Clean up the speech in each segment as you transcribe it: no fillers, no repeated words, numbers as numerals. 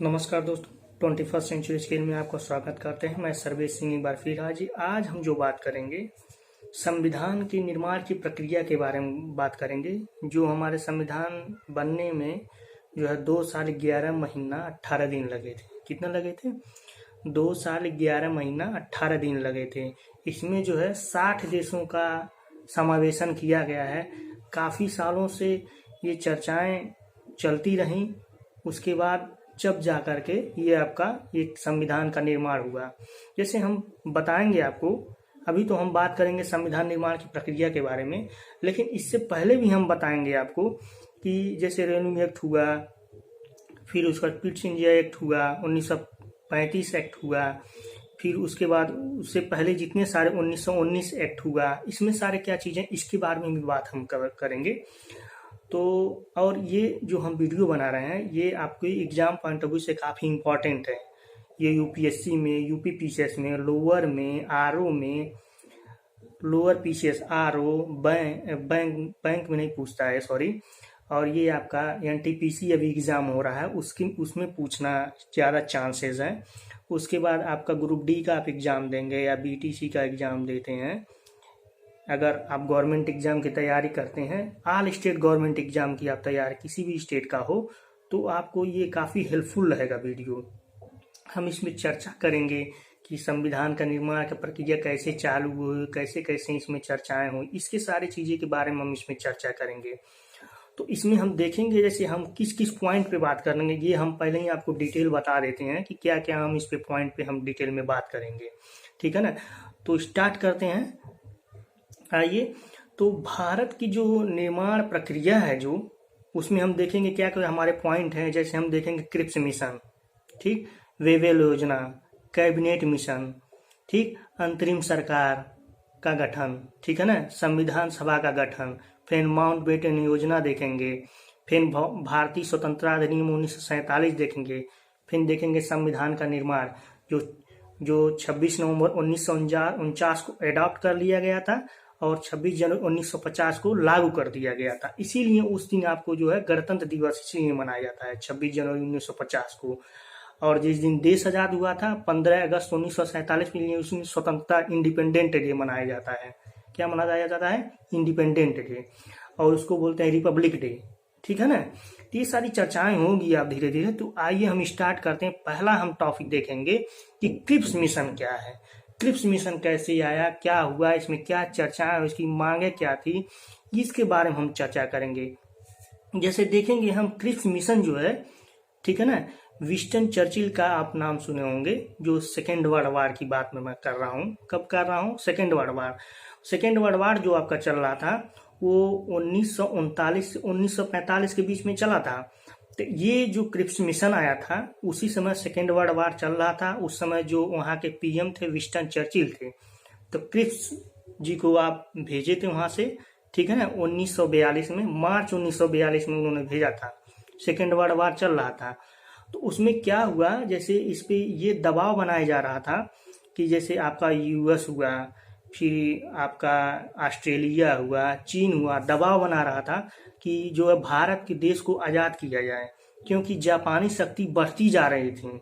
नमस्कार दोस्तों, 21st century skill में आपका स्वागत करते हैं। मैं सर्वेश सिंह एक बार फिर हाजिर। आज हम जो बात करेंगे संविधान के निर्माण की प्रक्रिया के बारे में बात करेंगे। जो हमारे संविधान बनने में जो है 2 साल 11 महीना 18 दिन लगे थे। कितना लगे थे? 2 साल 11 महीना 18 दिन लगे थे। इसमें जो है 60 देशों का समावेशन किया गया है। काफ़ी सालों से ये चर्चाएं चलती रहीं। उसके बाद जब जा कर के ये आपका एक संविधान का निर्माण हुआ। जैसे हम बताएंगे आपको, अभी तो हम बात करेंगे संविधान निर्माण की प्रक्रिया के बारे में, लेकिन इससे पहले भी हम बताएंगे आपको कि जैसे रेवेन्यू एक्ट हुआ, फिर उसका क्विट्स इंडिया एक्ट हुआ, 1935 एक्ट हुआ, फिर उसके बाद उससे पहले जितने सारे 1919 एक्ट हुआ, इसमें सारे क्या चीज़ें, इसके बारे में भी बात हम करेंगे। तो और ये जो हम वीडियो बना रहे हैं ये आपके एग्जाम पॉइंट ऑफ व्यू से काफ़ी इम्पोर्टेंट है। ये यूपीएससी में, यूपी पीसीएस में, लोअर में, आरओ में, लोअर पीसीएस, आरओ, बैंक में नहीं पूछता है, सॉरी। और ये आपका एनटीपीसी अभी एग्ज़ाम हो रहा है, उसमें पूछना ज़्यादा चांसेस हैं। उसके बाद आपका ग्रुप डी का आप एग्ज़ाम देंगे या बीटीसी का एग्ज़ाम देते हैं, अगर आप गवर्नमेंट एग्जाम की तैयारी करते हैं, ऑल स्टेट गवर्नमेंट एग्जाम की आप तैयारी किसी भी स्टेट का हो, तो आपको ये काफ़ी हेल्पफुल रहेगा वीडियो। हम इसमें चर्चा करेंगे कि संविधान का निर्माण का प्रक्रिया कैसे चालू हुई, कैसे कैसे इसमें चर्चाएं हुई, इसके सारी चीज़ें के बारे में हम इसमें चर्चा करेंगे। तो इसमें हम देखेंगे जैसे हम किस किस पॉइंट पे बात करेंगे, ये हम पहले ही आपको डिटेल बता देते हैं कि क्या क्या हम इस पे पॉइंट पे हम डिटेल में बात करेंगे, ठीक है ना। तो स्टार्ट करते हैं, आइए। तो भारत की जो निर्माण प्रक्रिया है, जो उसमें हम देखेंगे क्या क्या हमारे पॉइंट हैं। जैसे हम देखेंगे क्रिप्स मिशन, ठीक, वेवेल योजना, कैबिनेट मिशन, ठीक, अंतरिम सरकार का गठन, ठीक है ना, संविधान सभा का गठन, फिर माउंटबेटन योजना देखेंगे, फिर भारतीय स्वतंत्रता अधिनियम 1947 देखेंगे, फिर देखेंगे संविधान का निर्माण जो 26 नवंबर 1949 को एडॉप्ट कर लिया गया था और 26 जनवरी 1950 को लागू कर दिया गया था। इसीलिए उस दिन आपको जो है गणतंत्र दिवस इसीलिए मनाया जाता है 26 जनवरी 1950 को। और जिस दिन देश आजाद हुआ था 15 अगस्त 1947 के लिए उस दिन स्वतंत्रता इंडिपेंडेंट डे मनाया जाता है। क्या मनाया जाता है? इंडिपेंडेंट डे, और उसको बोलते हैं रिपब्लिक डे, ठीक है ना। ये सारी चर्चाएं होंगी आप धीरे धीरे। तो आइए हम स्टार्ट करते हैं। पहला हम टॉपिक देखेंगे कि क्रिप्स मिशन क्या है, क्रिप्स मिशन कैसे आया, क्या हुआ, इसमें क्या चर्चा है, उसकी मांगे क्या थी, इसके बारे में हम चर्चा करेंगे। जैसे देखेंगे हम क्रिप्स मिशन जो है, ठीक है ना, विंस्टन चर्चिल का आप नाम सुने होंगे, जो सेकेंड वर्ल्ड वार की बात में मैं कर रहा हूँ। कब कर रहा हूँ? सेकेंड वर्ल्ड वार जो आपका चल रहा था वो 1939 से 1945 के बीच में चला था। तो ये जो क्रिप्स मिशन आया था उसी समय सेकेंड वर्ल्ड वार चल रहा था। उस समय जो वहाँ के पीएम थे विंस्टन चर्चिल थे। तो क्रिप्स जी को आप भेजे थे वहाँ से, ठीक है ना, 1942 में, मार्च 1942 में उन्होंने भेजा था। सेकेंड वर्ल्ड वार चल रहा था। तो उसमें क्या हुआ, जैसे इस पे ये दबाव बनाया जा रहा था कि जैसे आपका यूएस हुआ, फिर आपका ऑस्ट्रेलिया हुआ, चीन हुआ, दबाव बना रहा था कि जो है भारत के देश को आज़ाद किया जाए, क्योंकि जापानी शक्ति बढ़ती जा रही थी,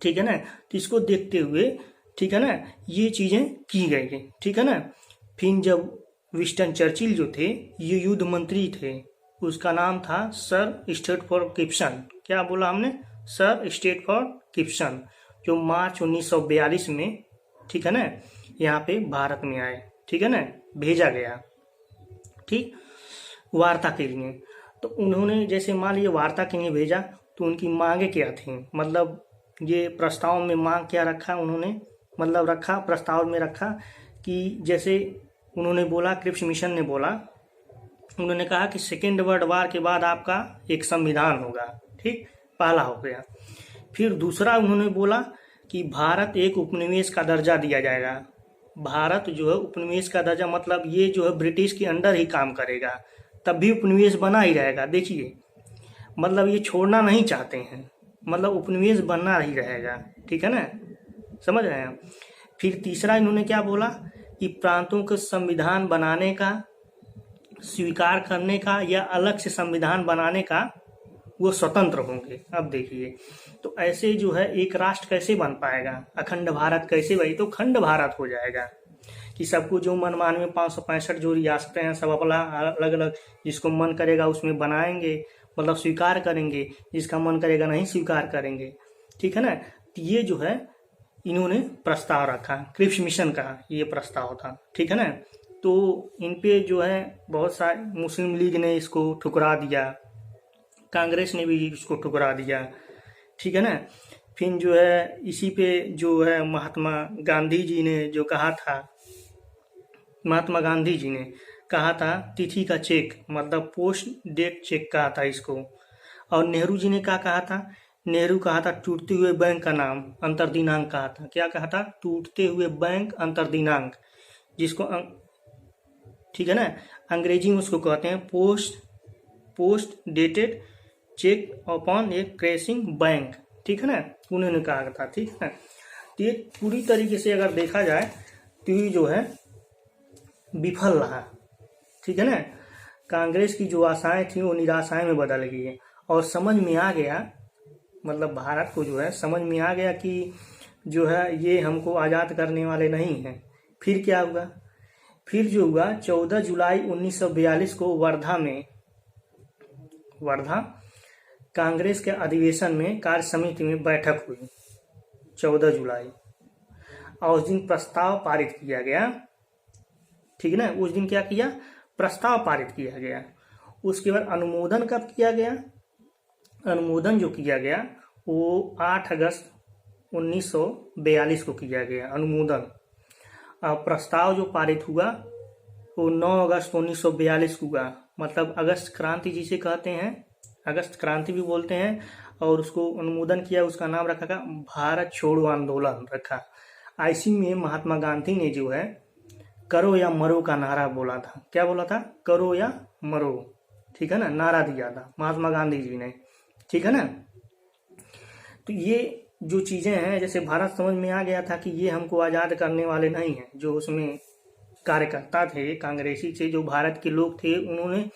ठीक है ना। तो इसको देखते हुए, ठीक है ना, ये चीज़ें की गई, ठीक है ना। फिर जब विंस्टन चर्चिल जो थे ये युद्ध मंत्री थे, उसका नाम था सर स्टैटफोर्ड क्रिप्सन। क्या बोला हमने? सर स्टैटफोर्ड क्रिप्सन, जो मार्च 1942 में, ठीक है ना, यहाँ पे भारत में आए, ठीक है ना, भेजा गया, ठीक, वार्ता के लिए। तो उन्होंने जैसे मान लीजिए वार्ता के लिए भेजा, तो उनकी मांगे क्या थी, मतलब ये प्रस्ताव में मांग क्या रखा उन्होंने, मतलब रखा प्रस्ताव में रखा कि जैसे उन्होंने बोला, क्रिप्स मिशन ने बोला, उन्होंने कहा कि सेकेंड वर्ल्ड वार के बाद आपका एक संविधान होगा, ठीक, पहला हो गया। फिर दूसरा उन्होंने बोला कि भारत एक उपनिवेश का दर्जा दिया जाएगा। भारत जो है उपनिवेश का दर्जा, मतलब ये जो है ब्रिटिश के अंडर ही काम करेगा, तब भी उपनिवेश बना ही रहेगा। देखिए, मतलब ये छोड़ना नहीं चाहते हैं, मतलब उपनिवेश बनना ही रहेगा, ठीक है ना, समझ रहे हैं। फिर तीसरा इन्होंने क्या बोला कि प्रांतों के संविधान बनाने का, स्वीकार करने का या अलग से संविधान बनाने का वो स्वतंत्र होंगे। अब देखिए, तो ऐसे जो है एक राष्ट्र कैसे बन पाएगा, अखंड भारत कैसे, वही तो खंड भारत हो जाएगा कि सबको जो मनमाने में 565 जो रियासतें हैं सब अपना अलग अलग, जिसको मन करेगा उसमें बनाएंगे, मतलब स्वीकार करेंगे, जिसका मन करेगा नहीं स्वीकार करेंगे। ठीक है ना। तो ये जो है इन्होंने प्रस्ताव रखा, क्रिप्स मिशन का ये प्रस्ताव था। ठीक है ना। तो इन पे जो है बहुत सारे, मुस्लिम लीग ने इसको ठुकरा दिया, कांग्रेस ने भी इसको ठुकरा दिया। ठीक है ना। फिर जो है इसी पे जो है महात्मा गांधी जी ने जो कहा था, महात्मा गांधी जी ने कहा था तिथि का चेक, मतलब पोस्ट डेट चेक कहा था इसको। और नेहरू जी ने क्या कहा था, नेहरू कहा था टूटते हुए बैंक का नाम अंतर्दिनांक कहा था। क्या कहा था, टूटते हुए बैंक अंतर्दिनांक, जिसको ठीक है ना, अंग्रेजी में उसको कहते हैं पोस्ट डेटेड चेक अपॉन ए क्रैशिंग बैंक। ठीक है ना, उन्होंने कहा था। ठीक है ना। तो ये पूरी तरीके से अगर देखा जाए तो ये जो है विफल रहा। ठीक है ना। कांग्रेस की जो आशाएं थी वो निराशाएं में बदल गई है, और समझ में आ गया, मतलब भारत को जो है समझ में आ गया कि जो है ये हमको आज़ाद करने वाले नहीं हैं। फिर क्या हुआ, फिर जो हुआ 14 जुलाई 1942 को वर्धा कांग्रेस के अधिवेशन में कार्य समिति में बैठक हुई 14 जुलाई, और उस दिन प्रस्ताव पारित किया गया। ठीक है ना, उस दिन क्या किया, प्रस्ताव पारित किया गया। उसके बाद अनुमोदन कब किया गया, अनुमोदन जो किया गया वो 8 अगस्त 1942 को किया गया अनुमोदन। और प्रस्ताव जो पारित हुआ वो 9 अगस्त 1942 को हुआ, मतलब अगस्त क्रांति जिसे कहते हैं, अगस्त क्रांति भी बोलते हैं। और उसको अनुमोदन किया, उसका नाम रखा गया भारत छोड़ो आंदोलन रखा। इसी में महात्मा गांधी ने जो है करो या मरो का नारा बोला था। क्या बोला था, करो या मरो। ठीक है ना, नारा दिया था महात्मा गांधी जी ने। ठीक है ना। तो ये जो चीजें हैं, जैसे भारत समझ में आ गया था कि ये हमको आजाद करने वाले नहीं हैं। जो उसमें कार्यकर्ता थे कांग्रेसी से, जो भारत के लोग थे, उन्होंने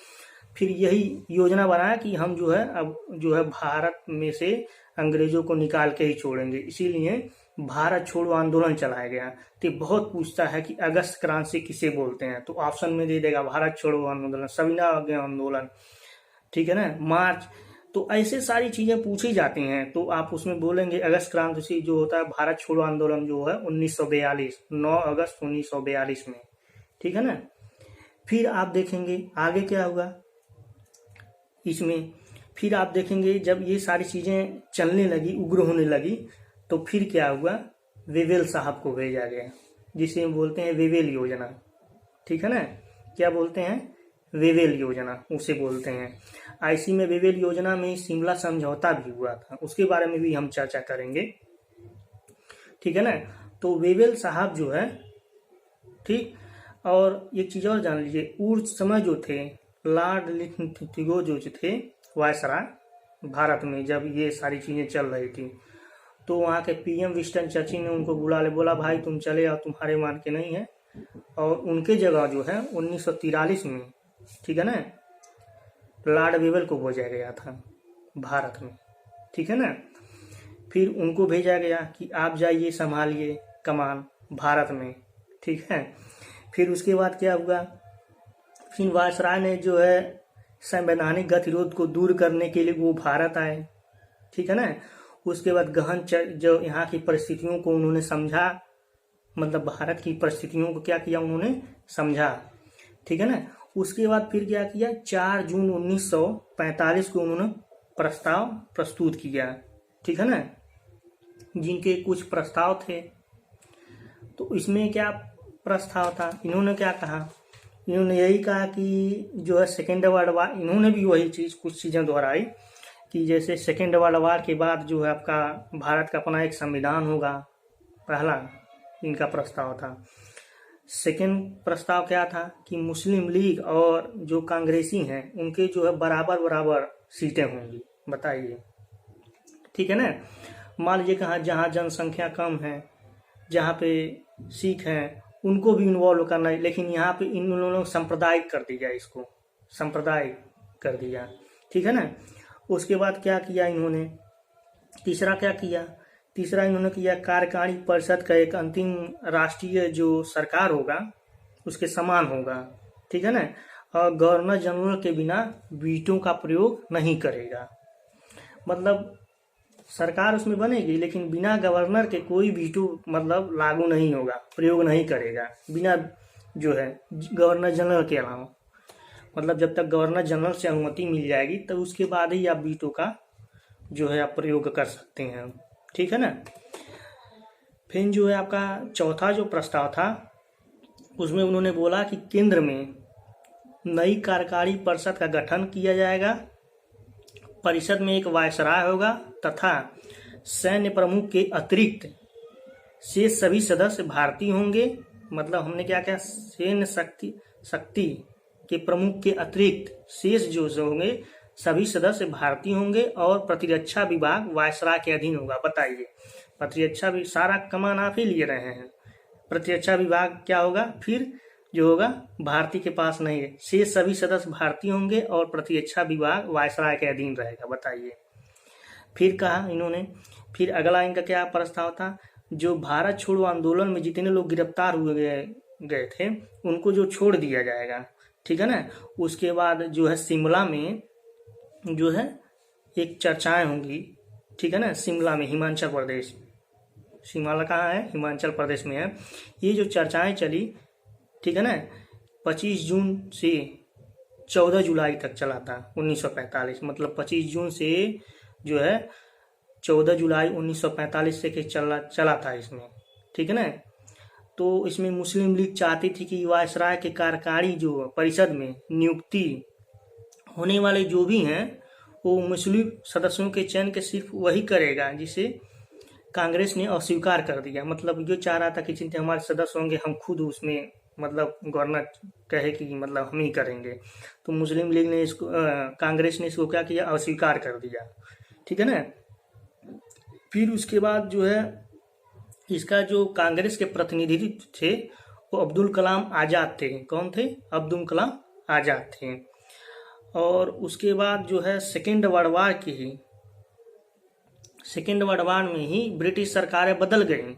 फिर यही योजना बनाया कि हम जो है अब जो है भारत में से अंग्रेजों को निकाल के ही छोड़ेंगे। इसीलिए भारत छोड़ो आंदोलन चलाया गया। तो बहुत पूछता है कि अगस्त क्रांति किसे बोलते हैं, तो ऑप्शन में दे देगा भारत छोड़ो आंदोलन, सविनय आंदोलन। ठीक है ना, मार्च। तो ऐसे सारी चीजें पूछी जाती हैं, तो आप उसमें बोलेंगे अगस्त क्रांति से जो होता है भारत छोड़ो आंदोलन जो है 1942, 9 अगस्त 1942 में। ठीक है ना। फिर आप देखेंगे आगे क्या हुआ इसमें, फिर आप देखेंगे जब ये सारी चीजें चलने लगी, उग्र होने लगी, तो फिर क्या हुआ, वेवेल साहब को भेजा गया, जिसे हम बोलते हैं वेवेल योजना। ठीक है ना, क्या बोलते हैं, वेवेल योजना उसे बोलते हैं। आईसी में वेवेल योजना में शिमला समझौता भी हुआ था, उसके बारे में भी हम चर्चा करेंगे। ठीक है ना। तो वेवेल साहब जो है, ठीक, और एक चीज और जान लीजिए, उस समय जो थे लॉर्ड लिथगो जो थे वायसराय भारत में, जब ये सारी चीजें चल रही थी, तो वहाँ के पीएम विंस्टन चर्चिल ने उनको बुला ले, बोला भाई तुम चले आओ, तुम्हारे मान के नहीं है। और उनके जगह जो है 1943 में, ठीक है ना, लॉर्ड वेवेल को भेजा गया था भारत में। ठीक है ना। फिर उनको भेजा गया कि आप जाइए संभालिए कमान भारत में। ठीक है। फिर उसके बाद क्या हुआ, फिर वायसराय ने जो है संवैधानिक गतिरोध को दूर करने के लिए वो भारत आए। ठीक है ना। उसके बाद गहन जो यहाँ की परिस्थितियों को उन्होंने समझा, मतलब भारत की परिस्थितियों को क्या किया उन्होंने समझा। ठीक है ना। उसके बाद फिर क्या किया, 4 जून 1945 को उन्होंने प्रस्ताव प्रस्तुत किया। ठीक है ना, जिनके कुछ प्रस्ताव थे। तो इसमें क्या प्रस्ताव था, इन्होंने क्या कहा, इन्होंने यही कहा कि जो है सेकेंड वर्ल्ड वार, इन्होंने भी वही चीज कुछ चीजें दोहराई कि जैसे सेकेंड वर्ल्ड वार के बाद जो है आपका भारत का अपना एक संविधान होगा, पहला इनका प्रस्ताव था। सेकेंड प्रस्ताव क्या था कि मुस्लिम लीग और जो कांग्रेसी हैं उनके जो है बराबर बराबर सीटें होंगी। बताइए, ठीक है ना। मान लीजिए कहाँ जहाँ जनसंख्या कम है, जहाँ पे सिख हैं, उनको भी इन्वॉल्व करना है, लेकिन यहाँ पे इन लोगों ने सांप्रदायिक कर दिया, इसको सांप्रदायिक कर दिया। ठीक है ना। उसके बाद क्या किया इन्होंने, तीसरा इन्होंने किया कार्यकारिणी परिषद का एक अंतिम राष्ट्रीय जो सरकार होगा उसके समान होगा, ठीक है ना, और गवर्नर जनरल के बिना वीटो का प्रयोग नहीं करेगा। मतलब सरकार उसमें बनेगी लेकिन बिना गवर्नर के कोई वीटो मतलब लागू नहीं होगा, प्रयोग नहीं करेगा, बिना जो है गवर्नर जनरल के अलावा। मतलब जब तक गवर्नर जनरल से अनुमति मिल जाएगी तब उसके बाद ही आप वीटो का जो है आप प्रयोग कर सकते हैं, ठीक है ना। फिर जो है आपका चौथा जो प्रस्ताव था उसमें उन्होंने बोला कि केंद्र में नई कार्यकारी परिषद का गठन किया जाएगा, परिषद में एक वायसराय होगा तथा सैन्य प्रमुख के अतिरिक्त शेष सभी सदस्य भारतीय होंगे। मतलब हमने क्या किया, सैन्य शक्ति के प्रमुख के अतिरिक्त शेष जो होंगे सभी सदस्य भारतीय होंगे और प्रतिरक्षा विभाग वायसराय के अधीन होगा। बताइए, प्रतिरक्षा भी सारा कमान आप ही लिए रहे हैं, प्रतिरक्षा विभाग क्या होगा, फिर जो होगा भारतीय के पास नहीं है, शेष सभी सदस्य भारतीय होंगे और प्रतिरक्षा विभाग वायसराय के अधीन रहेगा। बताइए, फिर कहा इन्होंने, फिर अगला इनका क्या प्रस्ताव था, जो भारत छोड़ो आंदोलन में जितने लोग गिरफ्तार हुए गए थे उनको जो छोड़ दिया जाएगा, ठीक है ना। उसके बाद जो है शिमला में जो है एक चर्चाएं होंगी, ठीक है ना, शिमला में, हिमाचल प्रदेश, शिमला कहाँ है, हिमाचल प्रदेश में है। ये जो चर्चाएं चली, ठीक है ना, 25 जून से 14 जुलाई तक चला था 1945। मतलब 25 जून से जो है 14 जुलाई 1945 से चला था इसमें, ठीक है ना। तो इसमें मुस्लिम लीग चाहती थी कि वायसराय के कार्यकारी जो परिषद में नियुक्ति होने वाले जो भी हैं वो मुस्लिम सदस्यों के चयन के सिर्फ वही करेगा जिसे कांग्रेस ने अस्वीकार कर दिया। मतलब जो चाह रहा था कि जितने हमारे सदस्य होंगे हम खुद उसमें मतलब गवर्नर कहे कि मतलब हम ही करेंगे, तो मुस्लिम लीग ने इसको कांग्रेस ने इसको क्या किया, अस्वीकार कर दिया, ठीक है ना। फिर उसके बाद जो है इसका जो कांग्रेस के प्रतिनिधि थे वो अब्दुल कलाम आजाद थे। कौन थे, अब्दुल कलाम आजाद थे। और उसके बाद जो है सेकेंड वर्ल्ड वार में ही ब्रिटिश सरकारें बदल गई।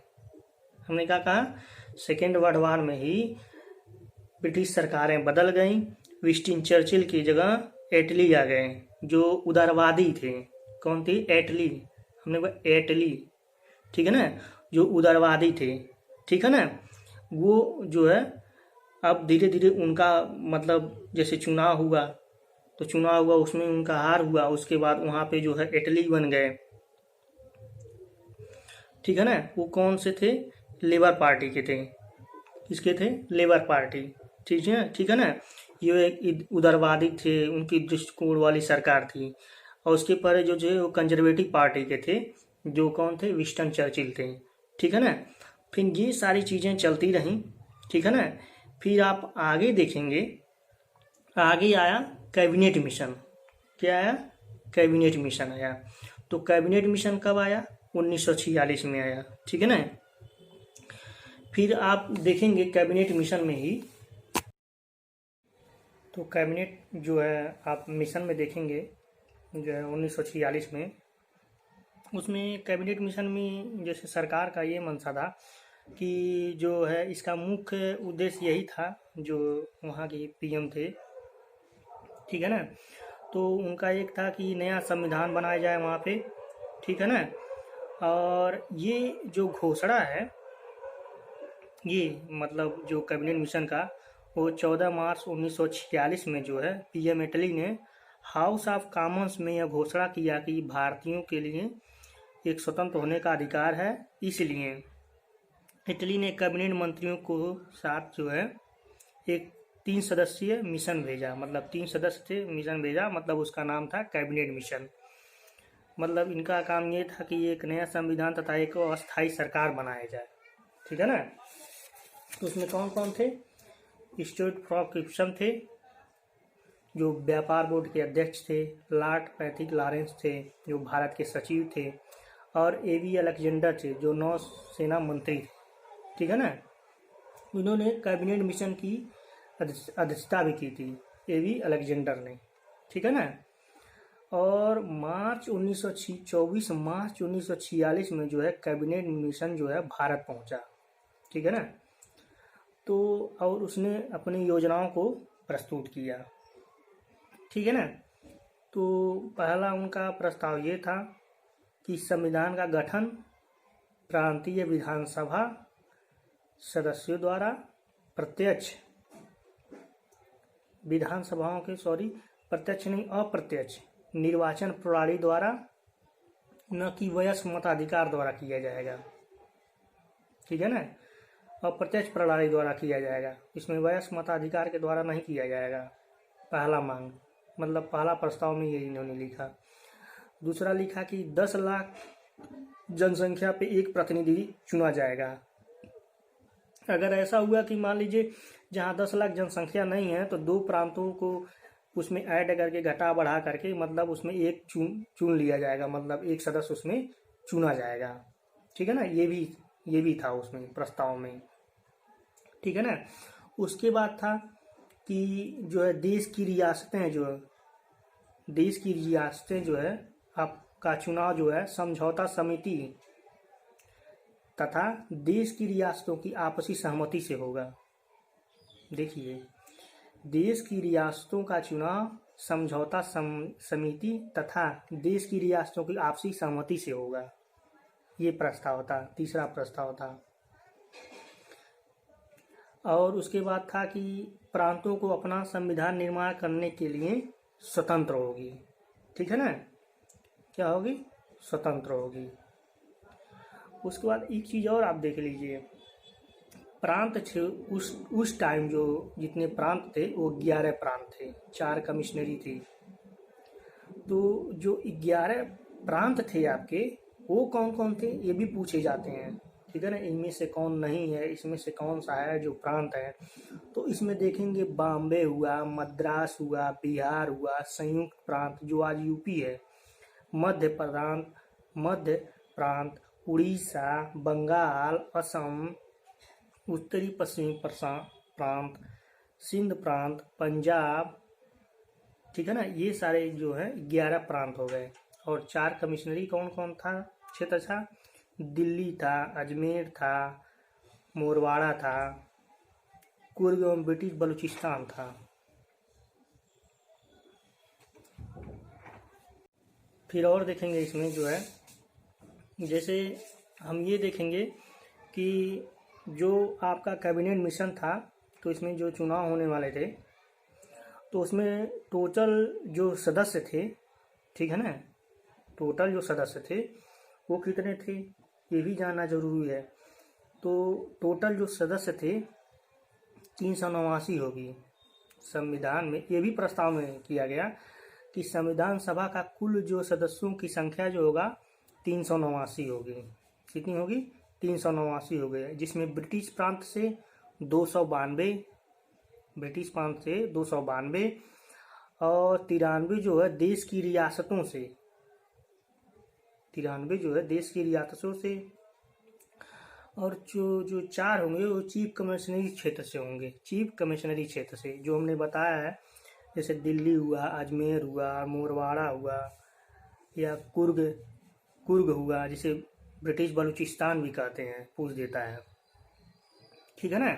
हमने क्या कहा, सेकेंड वर्ल्ड वार में ही ब्रिटिश सरकारें बदल गईं। विंस्टन चर्चिल की जगह एटली आ गए जो उदारवादी थे। कौन थी, एटली, हमने कहा एटली, ठीक है ना, जो उदारवादी थे, ठीक है ना। वो जो है अब धीरे धीरे उनका मतलब जैसे चुनाव हुआ उसमें उनका हार हुआ, उसके बाद वहां पे जो है इटली बन गए, ठीक है ना। वो कौन से थे, लेबर पार्टी के थे। किसके थे, लेबर पार्टी, ठीक है ना। ये एक उदारवादी थे, उनकी दृष्टिकोण वाली सरकार थी। और उसके पहले जो वो कंजर्वेटिव पार्टी के थे, जो कौन थे, विंस्टन चर्चिल थे, ठीक है ना। फिर ये सारी चीजें चलती रहीं, ठीक है ना। फिर आप आगे देखेंगे, आगे आया कैबिनेट मिशन। क्या आया, कैबिनेट मिशन आया। तो कैबिनेट मिशन कब आया, 1946 में आया, ठीक है ना। फिर आप देखेंगे कैबिनेट मिशन में ही, तो कैबिनेट जो है आप मिशन में देखेंगे जो है 1946 में, उसमें कैबिनेट मिशन में जैसे सरकार का ये मंशा था कि जो है इसका मुख्य उद्देश्य यही था, जो वहाँ के पीएम थे, ठीक है ना। तो उनका एक था कि नया संविधान बनाया जाए वहाँ पे, ठीक है ना। और ये जो घोषणा है, ये मतलब जो कैबिनेट मिशन का, वो 14 मार्च 1946 में जो है पीएम एटली ने हाउस ऑफ कॉमन्स में यह घोषणा किया कि भारतीयों के लिए एक स्वतंत्र होने का अधिकार है। इसलिए इटली ने कैबिनेट मंत्रियों को साथ जो है एक 3 सदस्यीय मिशन भेजा। मतलब 3 सदस्य थे, मिशन भेजा, मतलब उसका नाम था कैबिनेट मिशन। मतलब इनका काम ये था कि एक नया संविधान तथा एक अस्थायी सरकार बनाया जाए, ठीक है ना। तो उसमें कौन कौन थे, स्टुअर्ट गिब्सन थे जो व्यापार बोर्ड के अध्यक्ष थे, लॉर्ड पैट्रिक लॉरेंस थे जो भारत के सचिव थे, और एवी अलेक्जेंडर थे जो नौसेना मंत्री थे, ठीक है ना। उन्होंने कैबिनेट मिशन की अध्यक्षता भी की थी, एवी अलेक्जेंडर ने, ठीक है ना। और मार्च 1946 में जो है कैबिनेट मिशन जो है भारत पहुंचा। ठीक है ना। तो और उसने अपनी योजनाओं को प्रस्तुत किया। ठीक है ना। तो पहला उनका प्रस्ताव ये था कि संविधान का गठन प्रांतीय विधानसभा सदस्यों द्वारा प्रत्यक्ष विधानसभाओं के प्रत्यक्ष नहीं अप्रत्यक्ष निर्वाचन प्रणाली द्वारा न कि वयस्क मताधिकार द्वारा किया जाएगा। ठीक है ना। अप्रत्यक्ष प्रणाली द्वारा किया जाएगा, इसमें वयस्क मताधिकार के द्वारा नहीं किया जाएगा। पहला मांग मतलब पहला प्रस्ताव में ये इन्होंने लिखा। दूसरा लिखा कि 10 लाख जनसंख्या पे एक प्रतिनिधि चुना जाएगा। अगर ऐसा हुआ कि मान लीजिए जहाँ 10 लाख जनसंख्या नहीं है तो 2 प्रांतों को उसमें ऐड करके घटा बढ़ा करके मतलब उसमें एक चुन लिया जाएगा, मतलब एक सदस्य उसमें चुना जाएगा। ठीक है ना। ये भी था उसमें प्रस्ताव में। ठीक है ना। उसके बाद था कि जो है देश की रियासतें जो है आपका चुनाव जो है समझौता समिति तथा देश की रियासतों की आपसी सहमति से होगा। देखिए, देश की रियासतों का चुनाव समझौता समिति तथा देश की रियासतों की आपसी सहमति से होगा। ये प्रस्ताव था, तीसरा प्रस्ताव था। और उसके बाद था कि प्रांतों को अपना संविधान निर्माण करने के लिए स्वतंत्र होगी। ठीक है ना। क्या होगी? स्वतंत्र होगी। उसके बाद एक चीज और आप देख लीजिए, प्रांत थे उस टाइम जो जितने प्रांत थे वो 11 प्रांत थे, 4 कमिश्नरी थी। तो जो 11 प्रांत थे आपके वो कौन कौन थे ये भी पूछे जाते हैं। ठीक है ना। इनमें से कौन नहीं है, इसमें से कौन सा है जो प्रांत है। तो इसमें देखेंगे बॉम्बे हुआ, मद्रास हुआ, बिहार हुआ, संयुक्त प्रांत जो आज यूपी है, मध्य प्रांत, उड़ीसा, बंगाल, असम, उत्तरी पश्चिमी प्रांत, सिंध प्रांत, पंजाब। ठीक है ना। ये सारे जो है 11 प्रांत हो गए। और 4 कमिश्नरी कौन कौन था, क्षेत्र था? दिल्ली था, अजमेर था, मोरवाड़ा था, कुर्ग एवं ब्रिटिश बलूचिस्तान था। फिर और देखेंगे इसमें जो है, जैसे हम ये देखेंगे कि जो आपका कैबिनेट मिशन था तो इसमें जो चुनाव होने वाले थे तो उसमें टोटल जो सदस्य थे, ठीक है ना, टोटल जो सदस्य थे वो कितने थे ये भी जानना जरूरी है। तो टोटल जो सदस्य थे 389 होगी। संविधान में ये भी प्रस्ताव में किया गया कि संविधान सभा का कुल जो सदस्यों की संख्या जो होगा 389 होगी। कितनी होगी? 389 हो गए, जिसमें ब्रिटिश प्रांत से 292 और 93 जो है देश की रियासतों से, 93 जो है देश की रियासतों से। और जो 4 होंगे वो चीफ कमिश्नरी क्षेत्र से होंगे, चीफ कमिश्नरी क्षेत्र से, जो हमने बताया है जैसे दिल्ली हुआ, अजमेर हुआ, मोरवाड़ा हुआ या कुर्ग हुआ, जिसे ब्रिटिश बलूचिस्तान भी कहते हैं, पूछ देता है। ठीक है ना।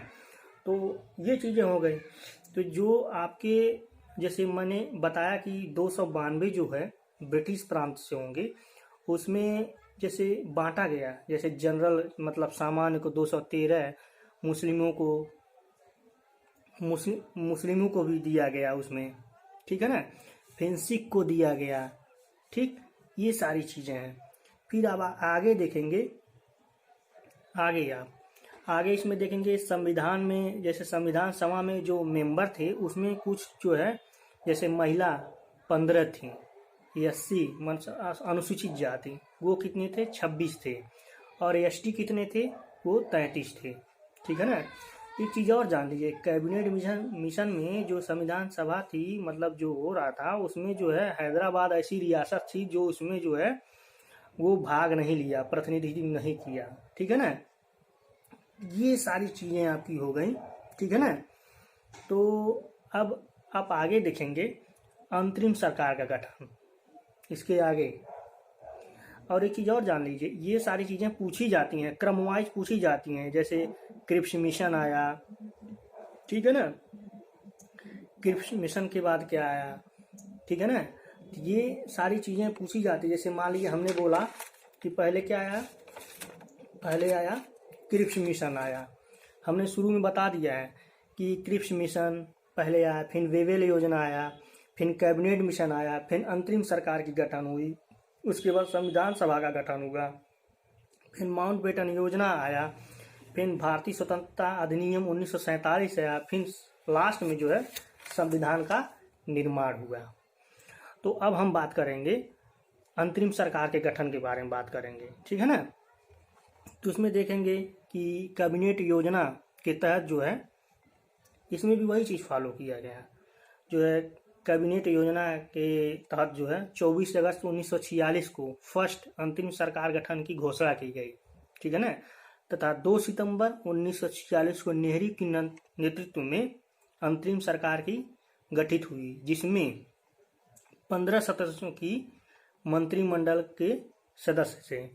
तो ये चीज़ें हो गई। तो जो आपके जैसे मैंने बताया कि 292 जो है ब्रिटिश प्रांत से होंगे, उसमें जैसे बांटा गया, जैसे जनरल मतलब सामान्य को 213, मुस्लिमों को भी दिया गया उसमें। ठीक है ना। फिर सिख को दिया गया। ठीक, ये सारी चीज़ें हैं। फिर अब आगे देखेंगे, आगे इसमें देखेंगे संविधान में, जैसे संविधान सभा में जो मेंबर थे उसमें कुछ जो है जैसे महिला 15 थी, एससी अनुसूचित जाति वो कितने थे? 26 थे। और एसटी कितने थे? वो 33 थे। ठीक है ना। एक चीज़ और जान लीजिए, कैबिनेट मिशन में जो संविधान सभा थी मतलब जो हो रहा था उसमें जो है हैदराबाद ऐसी रियासत थी जो उसमें जो है वो भाग नहीं लिया, प्रतिनिधित्व नहीं किया। ठीक है ना। ये सारी चीज़ें आपकी हो गई। ठीक है ना। तो अब आप आगे देखेंगे अंतरिम सरकार का गठन। इसके आगे। और एक चीज़ और जान लीजिए, ये सारी चीज़ें पूछी जाती हैं, क्रम वाइज पूछी जाती हैं। जैसे क्रिप्स मिशन आया, ठीक है ना, क्रिप्स मिशन के बाद क्या आया, ठीक है ना, ये सारी चीज़ें पूछी जाती है। जैसे मान लीजिए हमने बोला कि पहले क्या आया, पहले आया क्रिप्स मिशन आया, हमने शुरू में बता दिया है कि क्रिप्स मिशन पहले आया, फिर वेवेल योजना आया, फिर कैबिनेट मिशन आया, फिर अंतरिम सरकार की गठन हुई, उसके बाद संविधान सभा का गठन हुआ, फिर माउंटबेटन योजना आया, फिर भारतीय स्वतंत्रता अधिनियम 1947 आया, फिर लास्ट में जो है संविधान का निर्माण हुआ। तो अब हम बात करेंगे अंतरिम सरकार के गठन के बारे में बात करेंगे, ठीक है ना। तो उसमें देखेंगे कि कैबिनेट योजना के तहत जो है इसमें भी वही चीज़ फॉलो किया गया, जो है कैबिनेट योजना के तहत जो है 24 अगस्त 1946 को फर्स्ट अंतरिम सरकार गठन की घोषणा की गई, ठीक है ना, तथा 2 सितंबर 1946 को नेहरू के नेतृत्व में अंतरिम सरकार की गठित हुई, जिसमें 15 सदस्यों की मंत्रिमंडल के सदस्य थे।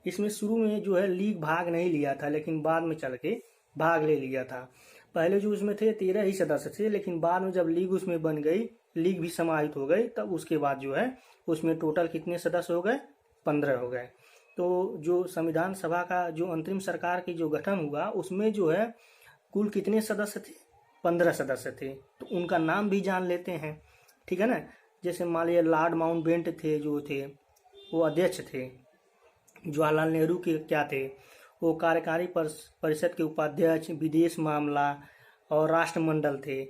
इसमें शुरू में जो है लीग भाग नहीं लिया था, लेकिन बाद में चल के भाग ले लिया था। पहले जो उसमें थे 13 ही सदस्य थे, लेकिन बाद में जब लीग उसमें बन गई, लीग भी समाहित हो गई, तब उसके बाद जो है उसमें टोटल कितने सदस्य हो गए, 15 हो गए। तो जो संविधान सभा का जो अंतरिम सरकार की जो गठन हुआ, उसमें जो है कुल कितने सदस्य थे, 15 सदस्य थे। तो उनका नाम भी जान लेते हैं, ठीक है ना। जैसे मान लीजिए लॉर्ड माउंटबेटन थे, जो थे वो अध्यक्ष थे। जवाहरलाल नेहरू के क्या थे, वो कार्यकारी परिषद के उपाध्यक्ष, विदेश मामला और राष्ट्रमंडल थे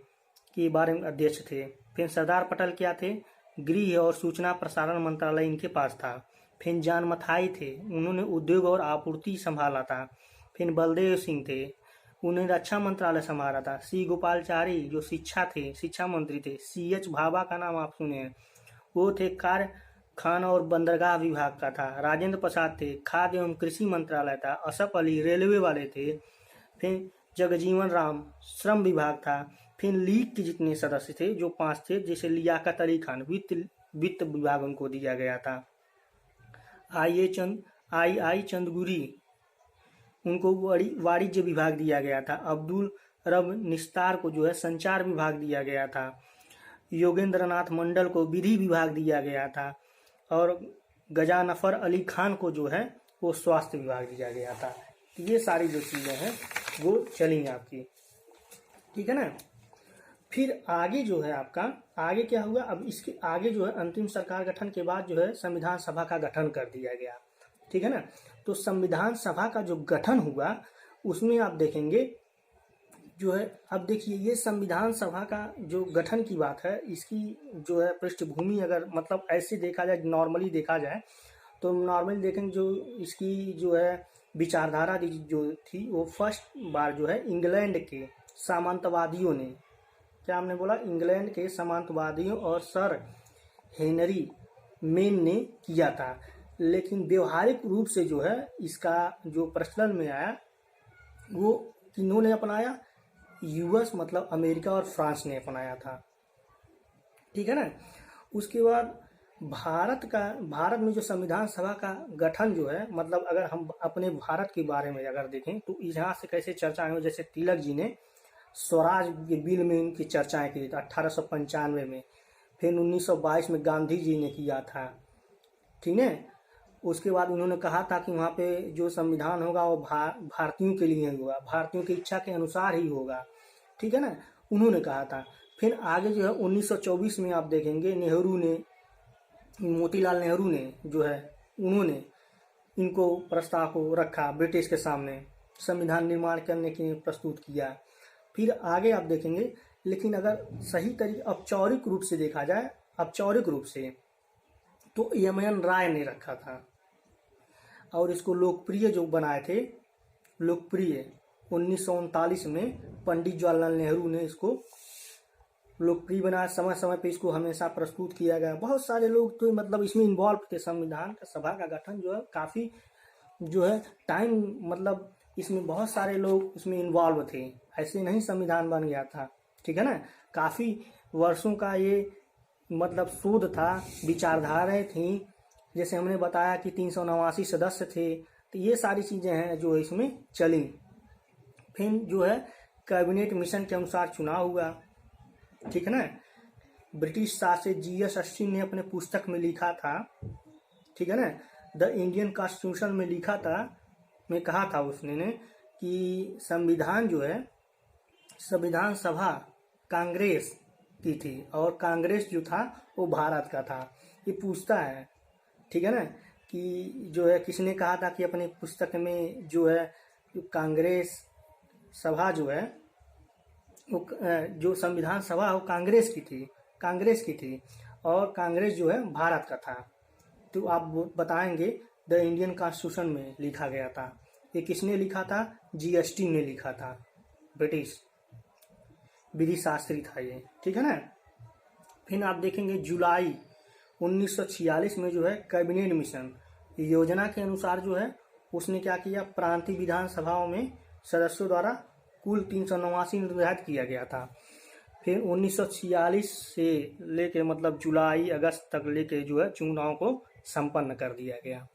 के बारे में अध्यक्ष थे। फिर सरदार पटेल क्या थे, गृह और सूचना प्रसारण मंत्रालय इनके पास था। फिर जान मथाई थे, उन्होंने उद्योग और आपूर्ति संभाला था। फिर बलदेव सिंह थे, उन्हें रक्षा मंत्रालय संभाला था। सी गोपालचारी जो शिक्षा थे, शिक्षा मंत्री थे। CH भाभा का नाम आप सुने हैं, वो थे कार्य खान और बंदरगाह विभाग का था। राजेंद्र प्रसाद थे, खाद्य एवं कृषि मंत्रालय था। असफ अली रेलवे वाले थे। फिर जगजीवन राम श्रम विभाग था। फिर लीग के जितने सदस्य थे जो 5 थे, जैसे लियाकत अली खान वित्त विभाग उनको दिया गया था। आई चंदगुरी उनको वाणिज्य विभाग दिया गया था। अब्दुल रब निस्तार को जो है संचार विभाग दिया गया था। योगेंद्र नाथ मंडल को विधि विभाग दिया गया था। और गजानफर अली खान को जो है वो स्वास्थ्य विभाग दिया गया था। ये सारी जो चीजें हैं वो चलेंगी आपकी, ठीक है ना। फिर आगे जो है आपका आगे क्या हुआ, अब इसके आगे जो है अंतिम सरकार गठन के बाद जो है संविधान सभा का गठन कर दिया गया, ठीक है ना। तो संविधान सभा का जो गठन हुआ उसमें आप देखेंगे जो है, अब देखिए ये संविधान सभा का जो गठन की बात है, इसकी जो है पृष्ठभूमि अगर मतलब ऐसे देखा जाए, नॉर्मली देखा जाए तो नॉर्मली देखेंगे जो इसकी जो है विचारधारा जो थी वो फर्स्ट बार जो है इंग्लैंड के सामंतवादियों ने, क्या हमने बोला, इंग्लैंड के सामंतवादियों और सर हेनरी मेन ने किया था। लेकिन व्यवहारिक रूप से जो है इसका जो प्रचलन में आया वो किन्होंने अपनाया, US मतलब अमेरिका और फ्रांस ने अपनाया था, ठीक है ना। उसके बाद भारत में जो संविधान सभा का गठन जो है, मतलब अगर हम अपने भारत के बारे में अगर देखें तो यहाँ से कैसे चर्चाएं हुई। जैसे तिलक जी ने स्वराज के बिल में इनकी चर्चाएं की थी 1895 में। फिर 1922 में गांधी जी ने किया था, ठीक है। उसके बाद उन्होंने कहा था कि वहाँ पे जो संविधान होगा वो भारतीयों के लिए होगा, भारतीयों की इच्छा के अनुसार ही होगा, ठीक है ना, उन्होंने कहा था। फिर आगे जो है 1924 में आप देखेंगे मोतीलाल नेहरू ने जो है उन्होंने इनको प्रस्ताव को रखा ब्रिटिश के सामने, संविधान निर्माण करने के लिए प्रस्तुत किया। फिर आगे आप देखेंगे, लेकिन अगर सही तरीके औपचारिक रूप से देखा जाए, औपचारिक रूप से तो MN राय ने रखा था और इसको लोकप्रिय जो बनाए थे, लोकप्रिय 1939 में पंडित जवाहरलाल नेहरू ने इसको लोकप्रिय बनाया। समय समय पे इसको हमेशा प्रस्तुत किया गया। बहुत सारे लोग तो मतलब इसमें इन्वॉल्व थे। संविधान सभा का गठन जो है काफ़ी जो है टाइम, मतलब इसमें बहुत सारे लोग इसमें इन्वॉल्व थे, ऐसे नहीं संविधान बन गया था, ठीक है ना। काफ़ी वर्षों का ये मतलब शोध था, विचारधाराएं थी, जैसे हमने बताया कि 389 सदस्य थे, तो ये सारी चीज़ें हैं जो इसमें चली। फिर जो है कैबिनेट मिशन के अनुसार चुनाव हुआ, ठीक है ना। ब्रिटिश शासित GS अस्टिन ने अपने पुस्तक में लिखा था, ठीक है ना, द इंडियन कॉन्स्टिट्यूशन में लिखा था, में कहा था उसने ने कि संविधान जो है, संविधान सभा कांग्रेस की थी और कांग्रेस जो था वो भारत का था। ये पूछता है, ठीक है ना, कि जो है किसने कहा था कि अपनी पुस्तक में जो है कांग्रेस सभा जो है वो जो संविधान सभा वो कांग्रेस की थी और कांग्रेस जो है भारत का था। तो आप बताएंगे द इंडियन कॉन्स्टिट्यूशन में लिखा गया था। ये किसने लिखा था? GS ने लिखा था, ब्रिटिश विधि शास्त्री था ये, ठीक है ना। फिर आप देखेंगे जुलाई 1946 में जो है कैबिनेट मिशन योजना के अनुसार जो है उसने क्या किया, प्रांतीय विधानसभाओं में सदस्यों द्वारा कुल 389 निर्धारित किया गया था। फिर 1946 से लेके मतलब जुलाई अगस्त तक लेके जो है चुनाव को संपन्न कर दिया गया,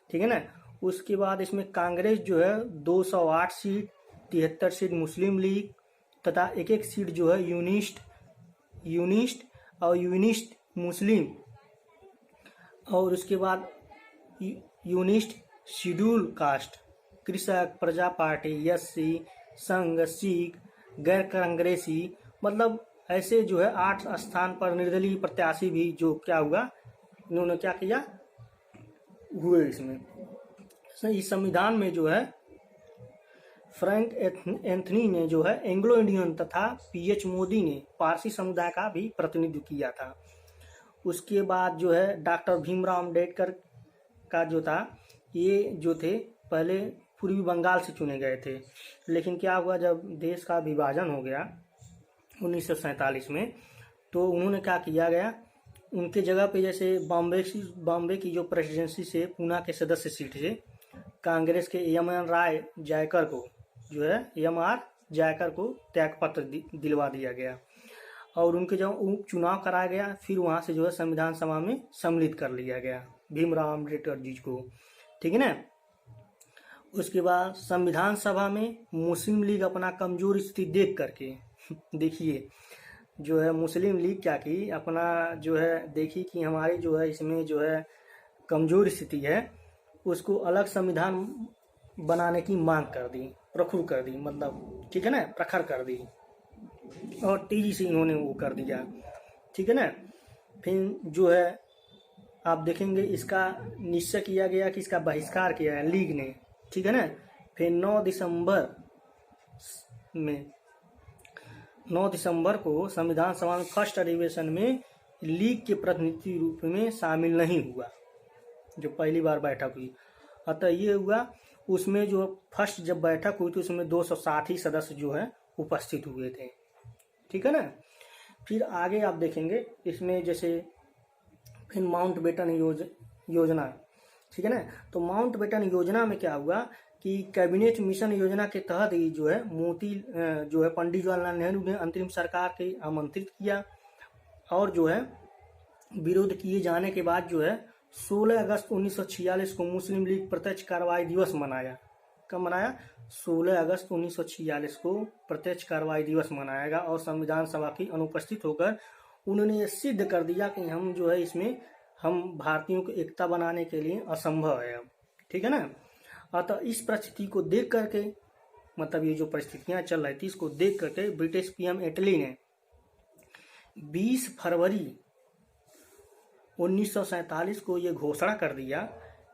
ठीक है ना। उसके बाद इसमें कांग्रेस जो है 208 सीट, 73 सीट मुस्लिम लीग तथा एक सीट जो है यूनिस्ट और यूनिस्ट मुस्लिम, और उसके बाद यूनिस्ट शेड्यूल कास्ट, कृषक, प्रजा पार्टी, SC, संघ, सिख, गैर कांग्रेसी, मतलब ऐसे जो है 8 स्थान पर निर्दलीय प्रत्याशी भी जो क्या हुआ, इन्होंने क्या किया हुए इसमें। इस संविधान में जो है फ्रैंक एंथनी ने जो है एंग्लो इंडियन तथा PH मोदी ने पारसी समुदाय का भी प्रतिनिधित्व किया था। उसके बाद जो है डॉक्टर भीमराव अम्बेडकर का जो था, ये जो थे पहले पूर्वी बंगाल से चुने गए थे, लेकिन क्या हुआ जब देश का विभाजन हो गया 1947 में, तो उन्होंने क्या किया गया, उनके जगह पे जैसे बॉम्बे की जो प्रेसिडेंसी से पूना के सदस्य सीट से कांग्रेस के MR जायकर को जो है MR जायकर को त्यागपत्र दिलवा दिया गया और उनके जब चुनाव कराया गया, फिर वहां से जो है संविधान सभा में सम्मिलित कर लिया गया भीमराव अम्बेडकर जी को, ठीक है ना। उसके बाद संविधान सभा में मुस्लिम लीग अपना कमजोर स्थिति देख करके देखिए जो है मुस्लिम लीग क्या की, अपना जो है देखी कि हमारी जो है इसमें जो है कमजोर स्थिति है, उसको अलग संविधान बनाने की मांग कर दी, प्रखर कर दी, मतलब ठीक है ना, प्रखर कर दी और तेजी से इन्होंने वो कर दिया, ठीक है ना। फिर जो है आप देखेंगे इसका निश्चय किया गया कि इसका बहिष्कार किया है लीग ने, ठीक है ना। फिर 9 दिसंबर को संविधान सभा में फर्स्ट अधिवेशन में लीग के प्रतिनिधि रूप में शामिल नहीं हुआ, जो पहली बार बैठक हुई। अतः ये हुआ, उसमें जो फर्स्ट जब बैठक हुई थी उसमें 260 सदस्य जो है उपस्थित हुए थे, ठीक है ना। फिर आगे आप देखेंगे इसमें जैसे फिर माउंटबेटन योजना, ठीक है ना। तो माउंटबेटन योजना में क्या हुआ कि कैबिनेट मिशन योजना के तहत ही जो है जो है पंडित जवाहरलाल नेहरू ने अंतरिम सरकार के आमंत्रित किया और जो है विरोध किए जाने के बाद जो है 16 अगस्त 1946 को मुस्लिम लीग प्रत्यक्ष कार्रवाई दिवस मनाया। कब मनाया? 16 अगस्त 1946 को प्रत्यक्ष कार्रवाई दिवस मनाएगा और संविधान सभा की अनुपस्थित होकर उन्होंने ये सिद्ध कर दिया कि हम जो है इसमें हम भारतीयों को एकता बनाने के लिए असंभव है अब, ठीक है ना। अतः इस परिस्थिति को देख करके, मतलब ये जो परिस्थितियां चल रही थी इसको देख करके ब्रिटिश PM एटली ने 20 फरवरी 1947 को ये घोषणा कर दिया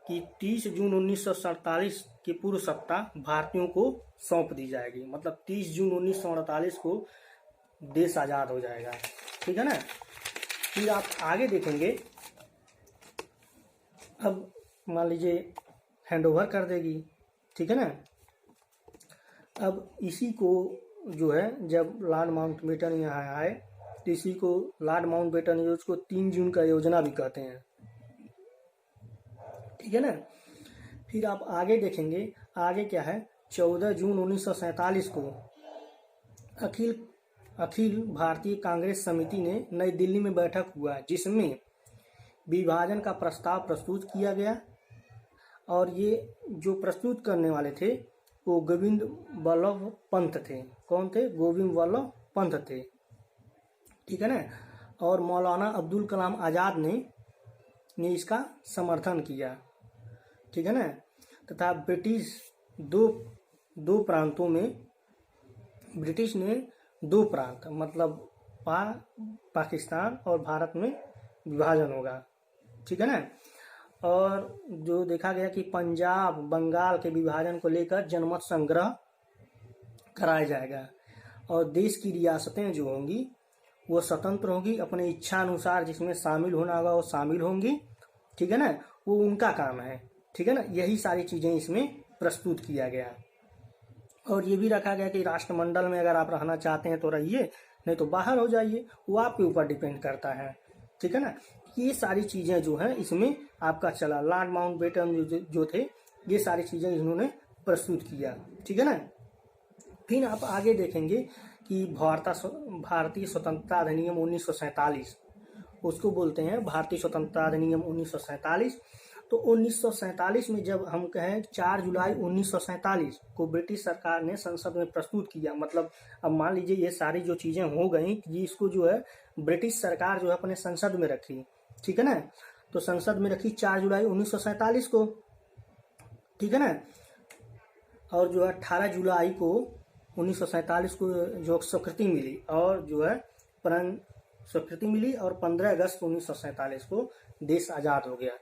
कि 30 जून 1947 की पूर्व सत्ता भारतीयों को सौंप दी जाएगी, मतलब 30 जून 1948 को देश आजाद हो जाएगा, ठीक है ना। फिर आप आगे देखेंगे, अब मान लीजिए हैंडओवर कर देगी, ठीक है ना। अब इसी को जो है जब लॉर्ड माउंटबेटन यहाँ आए तो इसी को लॉर्ड माउंटबेटन योजना को 3 जून का योजना भी कहते हैं, ठीक है ना। फिर आप आगे देखेंगे, आगे क्या है, 14 जून 1947 को अखिल अखिल भारतीय कांग्रेस समिति ने नई दिल्ली में बैठक हुआ जिसमें विभाजन का प्रस्ताव प्रस्तुत किया गया। और ये जो प्रस्तुत करने वाले थे वो गोविंद वल्लभ पंत थे। कौन थे? गोविंद वल्लभ पंत थे, ठीक है ना। और मौलाना अब्दुल कलाम आज़ाद ने इसका समर्थन किया, ठीक है ना। तथा ब्रिटिश दो प्रांतों में, ब्रिटिश ने 2 प्रांत मतलब पाकिस्तान और भारत में विभाजन होगा, ठीक है ना। और जो देखा गया कि पंजाब बंगाल के विभाजन को लेकर जनमत संग्रह कराया जाएगा और देश की रियासतें जो होंगी वो स्वतंत्र होंगी, अपने इच्छा अनुसार जिसमें शामिल होना होगा वो शामिल होंगी, ठीक है ना। वो उनका काम है, ठीक है ना। यही सारी चीजें इसमें प्रस्तुत किया गया। और ये भी रखा गया कि राष्ट्रमंडल में अगर आप रहना चाहते हैं तो रहिए, नहीं तो बाहर हो जाइए, वो आपके ऊपर डिपेंड करता है, ठीक है ना। ये सारी चीजें जो है इसमें आपका चला। लॉर्ड माउंटबेटन जो थे ये सारी चीजें इन्होंने प्रस्तुत किया, ठीक है ना। फिर आप आगे देखेंगे कि भारतीय स्वतंत्रता अधिनियम 1947, उसको बोलते हैं भारतीय स्वतंत्रता अधिनियम 1947। तो 1947 में जब हम कहें 4 जुलाई 1947 को ब्रिटिश सरकार ने संसद में प्रस्तुत किया, मतलब अब मान लीजिए ये सारी जो चीजें हो गई कि इसको जो है ब्रिटिश सरकार जो है अपने संसद में रखी, ठीक है ना। तो संसद में रखी 4 जुलाई 1947 को, ठीक है ना। और जो है 18 जुलाई को 1947 को जो स्वीकृति मिली और जो है स्वीकृति मिली और 15 अगस्त 1947 को देश आज़ाद हो गया।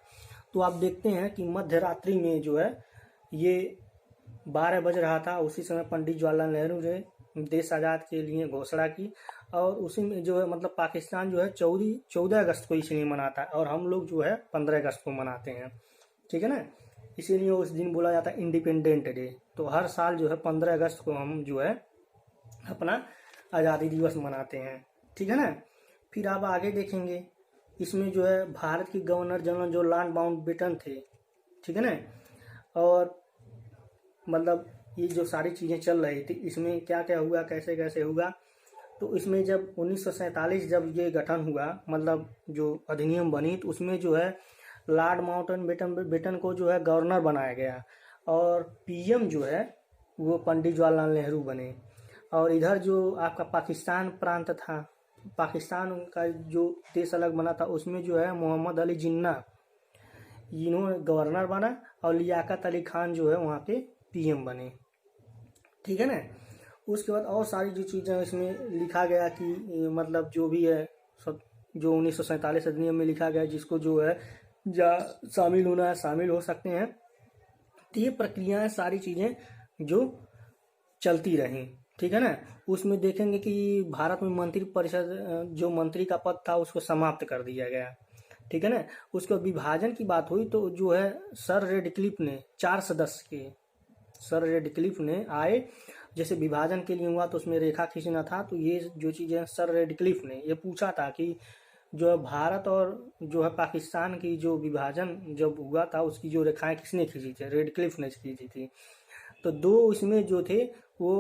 तो आप देखते हैं कि मध्य रात्रि में जो है ये 12 बज रहा था, उसी समय पंडित जवाहरलाल नेहरू ने देश आज़ाद के लिए घोषणा की। और उसी में जो है मतलब पाकिस्तान जो है 14 अगस्त को इसलिए मनाता है और हम लोग जो है 15 अगस्त को मनाते हैं, ठीक है ना। इसीलिए उस दिन बोला जाता है इंडिपेंडेंट डे। तो हर साल जो है 15 अगस्त को हम जो है अपना आज़ादी दिवस मनाते हैं, ठीक है ना। फिर आप आगे देखेंगे इसमें जो है भारत के गवर्नर जनरल जो लॉर्ड माउंटबेटन थे, ठीक है ना। और मतलब ये जो सारी चीज़ें चल रही थी इसमें क्या क्या हुआ, कैसे कैसे हुआ। तो इसमें जब 1947 जब ये गठन हुआ, मतलब जो अधिनियम बनी, तो उसमें जो है लॉर्ड माउंटबेटन को जो है गवर्नर बनाया गया और पीएम जो है वो पंडित जवाहरलाल नेहरू बने। और इधर जो आपका पाकिस्तान प्रांत था, पाकिस्तान का जो देश अलग बना था, उसमें जो है मोहम्मद अली जिन्ना इन्होंने गवर्नर बना और लियाकत अली खान जो है वहाँ पे पीएम बने, ठीक है ना। उसके बाद और सारी जो चीज़ें इसमें लिखा गया कि मतलब जो भी है सब जो 1947 अधिनियम में लिखा गया, जिसको जो है शामिल होना है शामिल हो सकते हैं। तो ये प्रक्रियाएं सारी चीज़ें जो चलती रहीं, ठीक है ना। उसमें देखेंगे कि भारत में मंत्री परिषद जो मंत्री का पद था उसको समाप्त कर दिया गया, ठीक है ना। उसको विभाजन की बात हुई तो जो है सर रेडक्लिफ ने 4 सदस्य के सर रेडक्लिफ ने आए, जैसे विभाजन के लिए हुआ तो उसमें रेखा खींचना था। तो ये जो चीज़ें सर रेडक्लिफ ने ये पूछा था कि जो है भारत और जो है पाकिस्तान की जो विभाजन जब हुआ था उसकी जो रेखाएं किसने खींची थी? रेडक्लिफ ने खींची थी। तो 2 इसमें जो थे वो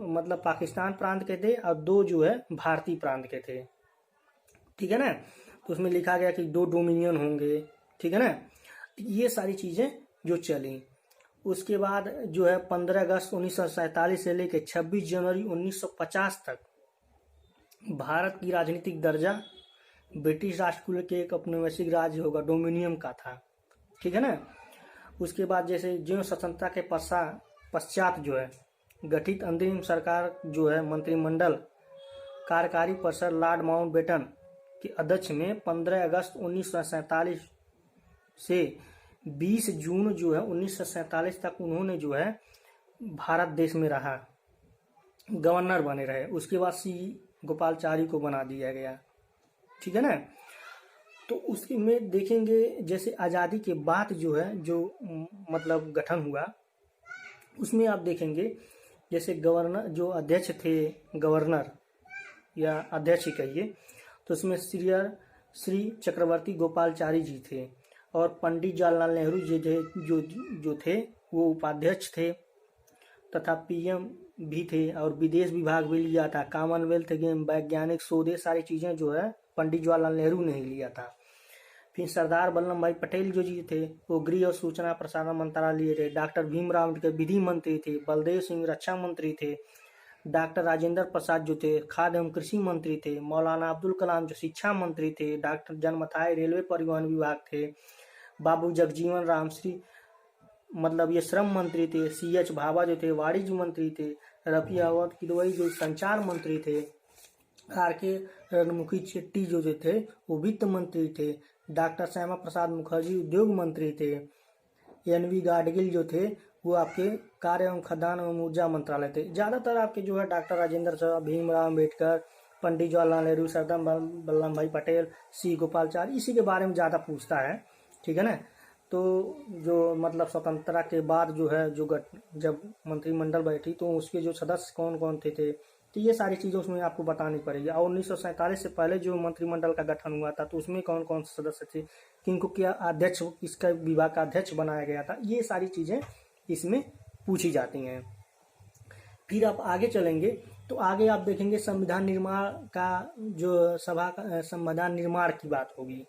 मतलब पाकिस्तान प्रांत के थे और 2 जो है भारतीय प्रांत के थे, ठीक है ना। तो उसमें लिखा गया कि 2 डोमिनियन होंगे, ठीक है ना। ये सारी चीज़ें जो चली। उसके बाद जो है 15 अगस्त 1947 से लेकर 26 जनवरी 1950 तक भारत की राजनीतिक दर्जा ब्रिटिश राष्ट्र के एक औपनिवेशिक राज्य होगा डोमिनियन का था, ठीक है ना। उसके बाद जैसे जो स्वतंत्रता के पश्चात जो है गठित अंतरिम सरकार जो है मंत्रिमंडल कार्यकारी परिषद लॉर्ड माउंटबेटन के अध्यक्ष में 15 अगस्त 1947 से 20 जून जो है 1947 तक उन्होंने जो है भारत देश में रहा, गवर्नर बने रहे। उसके बाद सी गोपालाचारी को बना दिया गया, ठीक है ना। तो उसके में देखेंगे जैसे आज़ादी के बाद जो है जो मतलब गठन हुआ उसमें आप देखेंगे जैसे गवर्नर जो अध्यक्ष थे, गवर्नर या अध्यक्ष कहिए, तो उसमें श्री चक्रवर्ती गोपालाचारी जी थे और पंडित जवाहरलाल नेहरू जी जो थे वो उपाध्यक्ष थे तथा पीएम भी थे और विदेश विभाग भी लिया था। कॉमनवेल्थ गेम, वैज्ञानिक शोध, ये सारी चीज़ें जो है पंडित जवाहरलाल नेहरू ने ही लिया था। फिर सरदार वल्लभ भाई पटेल जो जी थे वो गृह और सूचना प्रसारण मंत्रालय थे। डॉक्टर भीमराव अम्बेडकर विधि मंत्री थे। बलदेव सिंह रक्षा मंत्री थे। डॉक्टर राजेंद्र प्रसाद जो थे खाद्य एवं कृषि मंत्री थे। मौलाना अब्दुल कलाम जो शिक्षा मंत्री थे। डॉक्टर जन्मथाई रेलवे परिवहन विभाग थे। बाबू जगजीवन राम श्री मतलब ये श्रम मंत्री थे। CH भाभा जो थे वाणिज्य मंत्री थे। रफी अहमद किदवई जो संचार मंत्री थे। RK रणमुखी चेट्टी जो थे वो वित्त मंत्री थे। डॉक्टर श्यामा प्रसाद मुखर्जी उद्योग मंत्री थे। NV गाडगिल जो थे वो आपके कार्य एवं खदान एवं ऊर्जा मंत्रालय थे। ज्यादातर आपके जो है डॉक्टर राजेंद्र प्रसाद, भीमराव अम्बेडकर, पंडित जवाहरलाल नेहरू, सरदार वल्लभ भाई पटेल, C गोपालचारी, इसी के बारे में ज्यादा पूछता है। ठीक है ना। तो जो मतलब स्वतंत्रता के बाद जो है जब मंत्रिमंडल बैठी तो उसके जो सदस्य कौन कौन थे तो ये सारी चीजें उसमें आपको बतानी पड़ेगी। और 1947 से पहले जो मंत्रिमंडल का गठन हुआ था तो उसमें कौन कौन से सदस्य थे, किनको क्या अध्यक्ष, किसका विभाग का अध्यक्ष बनाया गया था, ये सारी चीजें इसमें पूछी जाती हैं। फिर आप आगे चलेंगे तो आगे आप देखेंगे संविधान निर्माण का जो सभा का संविधान निर्माण की बात होगी।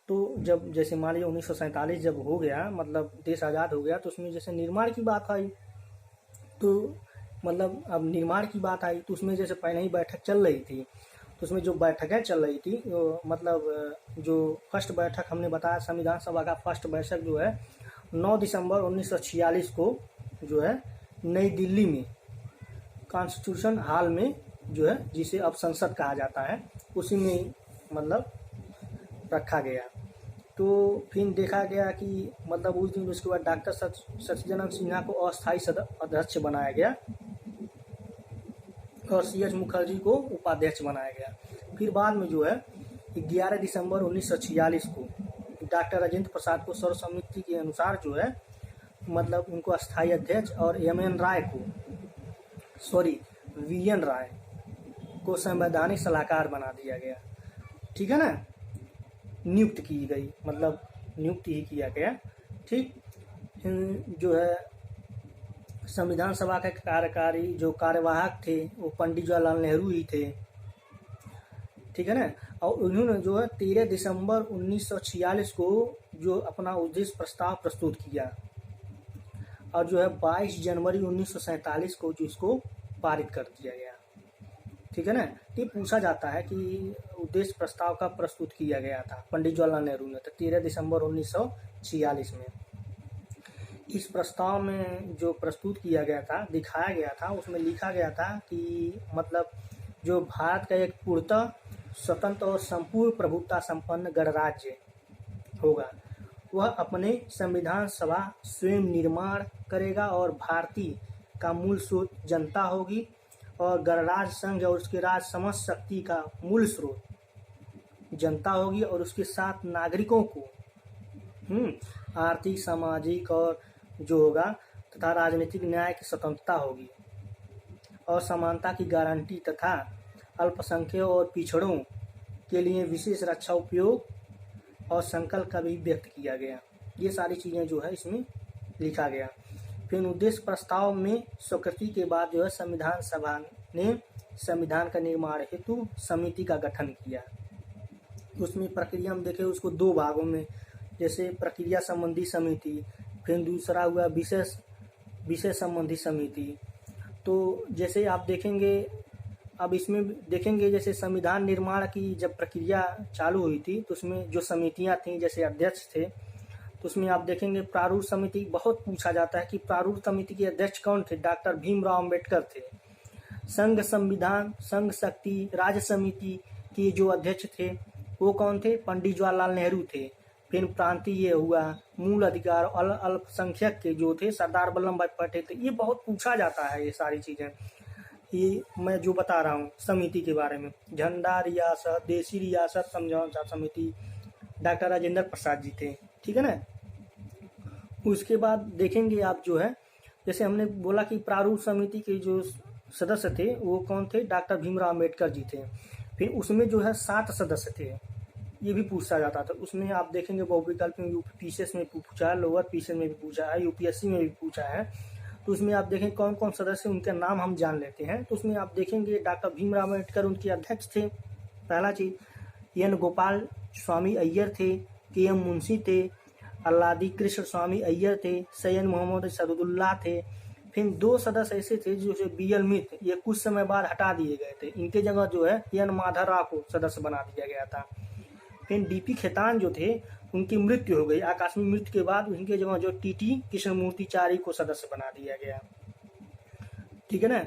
तो जब जैसे मान लीजिए 1947 जब हो गया, मतलब देश आज़ाद हो गया, तो उसमें जैसे निर्माण की बात आई तो मतलब अब निर्माण की बात आई तो उसमें जैसे पहले ही बैठक चल रही थी तो उसमें जो बैठकें चल रही थी मतलब जो फर्स्ट बैठक हमने बताया संविधान सभा का फर्स्ट बैठक जो है 9 दिसंबर 1946 को जो है नई दिल्ली में कॉन्स्टिट्यूशन हॉल में जो है जिसे अब संसद कहा जाता है उसी में मतलब रखा गया। तो फिर देखा गया कि मतलब उस दिन उसके बाद डॉक्टर सचिदानंद सिन्हा को अस्थायी अध्यक्ष बनाया गया और CH मुखर्जी को उपाध्यक्ष बनाया गया। फिर बाद में जो है 11 दिसंबर 1946 को डॉक्टर राजेंद्र प्रसाद को सर्वसम्मति के अनुसार जो है मतलब उनको अस्थायी अध्यक्ष और VN राय को संवैधानिक सलाहकार बना दिया गया। ठीक है ना, नियुक्त की गई, मतलब नियुक्त ही किया गया। ठीक, जो है संविधान सभा के कार्यकारी जो कार्यवाहक थे वो पंडित जवाहरलाल नेहरू ही थे। ठीक है ना। और उन्होंने जो है 13 दिसंबर 1946 को जो अपना उद्देश्य प्रस्ताव प्रस्तुत किया और जो है 22 जनवरी 1947 को जो इसको पारित कर दिया गया। ठीक है ना। ये पूछा जाता है कि उद्देश्य प्रस्ताव का प्रस्तुत किया गया था पंडित जवाहरलाल नेहरू ने तो 13 दिसंबर 1946 में। इस प्रस्ताव में जो प्रस्तुत किया गया था, दिखाया गया था, उसमें लिखा गया था कि मतलब जो भारत का एक पूर्णतः स्वतंत्र और संपूर्ण प्रभुत्व संपन्न गणराज्य होगा वह अपने संविधान सभा स्वयं निर्माण करेगा और भारतीय का मूल स्रोत जनता होगी और गणराज्य संघ और उसके राज समस्त शक्ति का मूल स्रोत जनता होगी और उसके साथ नागरिकों को आर्थिक, सामाजिक और जो होगा तथा राजनीतिक न्याय की स्वतंत्रता होगी और समानता की गारंटी तथा अल्पसंख्यकों और पिछड़ों के लिए विशेष रक्षा उपयोग और संकल्प का भी व्यक्त किया गया। ये सारी चीज़ें जो है इसमें लिखा गया। फिर उद्देश्य प्रस्ताव में स्वीकृति के बाद जो है संविधान सभा ने संविधान का निर्माण हेतु समिति का गठन किया। उसमें प्रक्रिया हम देखें उसको दो भागों में, जैसे प्रक्रिया संबंधी समिति, फिर दूसरा हुआ विषय संबंधी समिति। तो जैसे आप देखेंगे अब इसमें देखेंगे जैसे संविधान निर्माण की जब प्रक्रिया चालू हुई थी तो उसमें जो समितियां थीं जैसे अध्यक्ष थे तो उसमें आप देखेंगे प्रारूप समिति बहुत पूछा जाता है कि प्रारूप समिति के अध्यक्ष कौन थे। डॉक्टर भीमराव अम्बेडकर थे। संघ संविधान संघ शक्ति राज्य समिति के जो अध्यक्ष थे वो कौन थे, पंडित जवाहरलाल नेहरू थे। फिर प्रांतीय हुआ, मूल अधिकार और अल्पसंख्यक के जो थे सरदार वल्लभ भाई पटेल थे। ये बहुत पूछा जाता है ये सारी चीजें, ये मैं जो बता रहा हूँ समिति के बारे में। झंडा रियासत, देशी रियासत समझौता समिति डॉक्टर राजेंद्र प्रसाद जी थे। ठीक है ना। उसके बाद देखेंगे आप जो है जैसे हमने बोला कि प्रारूप समिति के जो सदस्य थे वो कौन थे, डॉक्टर भीमराव अम्बेडकर जी थे। फिर उसमें जो है 7 सदस्य थे, ये भी पूछा जाता था। उसमें आप देखेंगे बहुविकल्प में यूपी पीसीएस में पूछा है, लोअर पीसीएस में भी पूछा है, यूपीएससी में भी पूछा है। तो उसमें आप देखें कौन कौन सदस्य उनके नाम हम जान लेते हैं। तो उसमें आप देखेंगे डॉक्टर भीमराव अम्बेडकर उनके अध्यक्ष थे, पहला चीज। एन गोपाल स्वामी अय्यर थे, के एम मुंशी थे, अल्लादी कृष्ण स्वामी अय्यर थे, सैयद मोहम्मद सदुल्लाह थे। फिर 2 सदस्य ऐसे थे जो बी एल मित्र, ये कुछ समय बाद हटा दिए गए थे। इनके जगह जो है एन माधव राव को सदस्य बना दिया गया था। फिर डीपी खेतान जो थे उनकी मृत्यु हो गई। आकस्मिक मृत्यु के बाद उनके जगह जो टीटी कृष्णमूर्तिचारी को सदस्य बना दिया गया। ठीक है ना।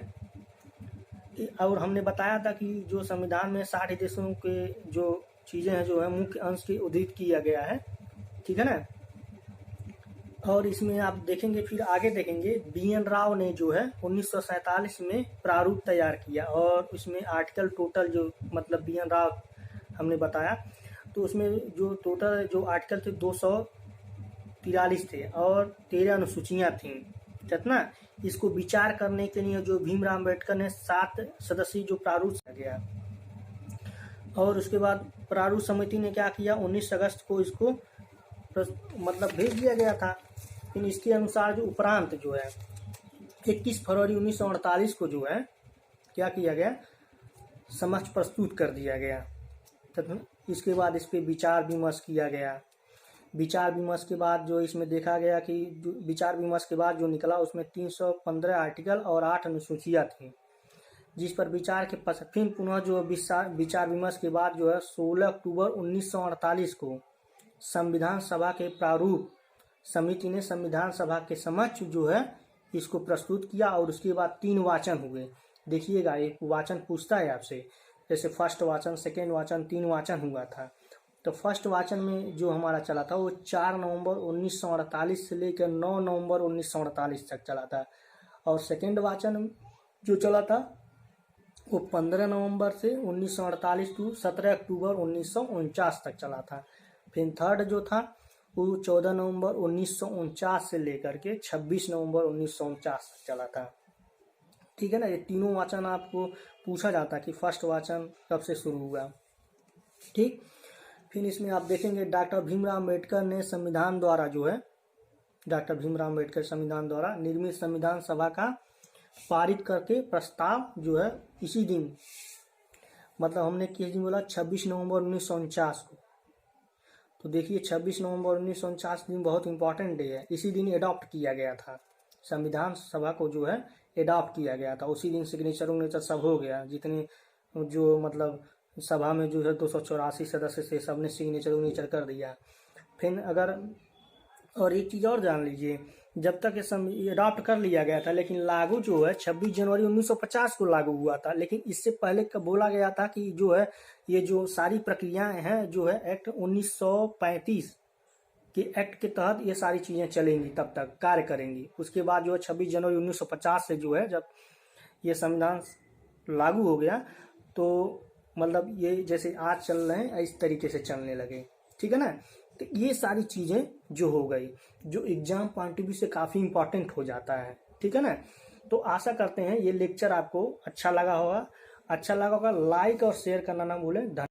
और हमने बताया था कि जो संविधान में 60 देशों के जो चीजें हैं जो है मुख्य अंश की उद्धृत किया गया है। ठीक है ना। और इसमें आप देखेंगे, फिर आगे देखेंगे, बी एन राव ने जो है 1947 में प्रारूप तैयार किया और उसमें आर्टिकल टोटल जो मतलब बी एन राव हमने बताया, तो उसमें जो टोटल जो आर्टिकल थे 243 थे और 13 अनुसूचियां थीं। कितना इसको विचार करने के लिए जो भीमराव अम्बेडकर ने 7 सदस्यीय जो प्रारूप किया गया। और उसके बाद प्रारूप समिति ने क्या किया, 19 अगस्त को इसको मतलब भेज दिया गया था। फिर इसके अनुसार जो उपरांत जो है 21 फरवरी 1948 को जो है क्या किया गया, समक्ष प्रस्तुत कर दिया गया। इसके बाद इस पे विचार विमर्श किया गया। विचार विमर्श के बाद जो इसमें देखा गया कि विचार विमर्श के बाद जो निकला उसमें 315 आर्टिकल और 8 अनुसूचियां थी, जिस पर विचार के पश्चात फिर पुनः जो विचार विमर्श के बाद जो है 16 अक्टूबर 1948 को संविधान सभा के प्रारूप समिति ने संविधान सभा के समक्ष जो है इसको प्रस्तुत किया। और उसके बाद 3 वाचन हुए। देखिएगा, एक वाचन पूछता है आपसे, जैसे फर्स्ट वाचन, सेकेंड वाचन, 3 वाचन हुआ था। तो फर्स्ट वाचन में जो हमारा चला था वो 4 नवंबर 1948 से लेकर 9 नवंबर 1948 तक चला था। और सेकेंड वाचन जो चला था वो 15 नवंबर से 1948 टू 17 अक्टूबर 1949 तक चला था। फिर थर्ड जो था वो 14 नवंबर 1949 से लेकर के 26 नवंबर 1949 तक चला था। ठीक है ना। ये तीनों वाचन आपको पूछा जाता है कि फर्स्ट वाचन कब से शुरू हुआ। ठीक। फिर इसमें आप देखेंगे डॉक्टर भीमराव अम्बेडकर ने संविधान द्वारा जो है डॉक्टर भीमराव अम्बेडकर संविधान द्वारा निर्मित संविधान सभा का पारित करके प्रस्ताव जो है इसी दिन, मतलब हमने किस दिन बोला, 26 नवंबर 1949 को। तो देखिए 26 नवंबर 1949 दिन बहुत इंपॉर्टेंट डे है। इसी दिन एडॉप्ट किया गया था, संविधान सभा को जो है एडॉप्ट किया गया था। उसी दिन सिग्नेचर सब हो गया, जितने जो मतलब सभा में जो है 284 सदस्य से सबने सिग्नेचर कर दिया। फिर अगर और एक चीज़ और जान लीजिए, जब तक ये अडॉप्ट कर लिया गया था लेकिन लागू जो है 26 जनवरी 1950 को लागू हुआ था। लेकिन इससे पहले कब बोला गया था कि जो है ये जो सारी प्रक्रियाएं हैं जो है एक्ट 1935 के एक्ट के तहत ये सारी चीज़ें चलेंगी, तब तक कार्य करेंगी। उसके बाद जो है 26 जनवरी 1950 से जो है जब ये संविधान लागू हो गया तो मतलब ये जैसे आज चल रहे हैं इस तरीके से चलने लगे। ठीक है ना। तो ये सारी चीज़ें जो हो गई जो एग्जाम पॉइंट ऑफ व्यू से काफ़ी इंपॉर्टेंट हो जाता है। ठीक है ना। तो आशा करते हैं ये लेक्चर आपको अच्छा लगा होगा। लाइक और शेयर करना ना भूलें।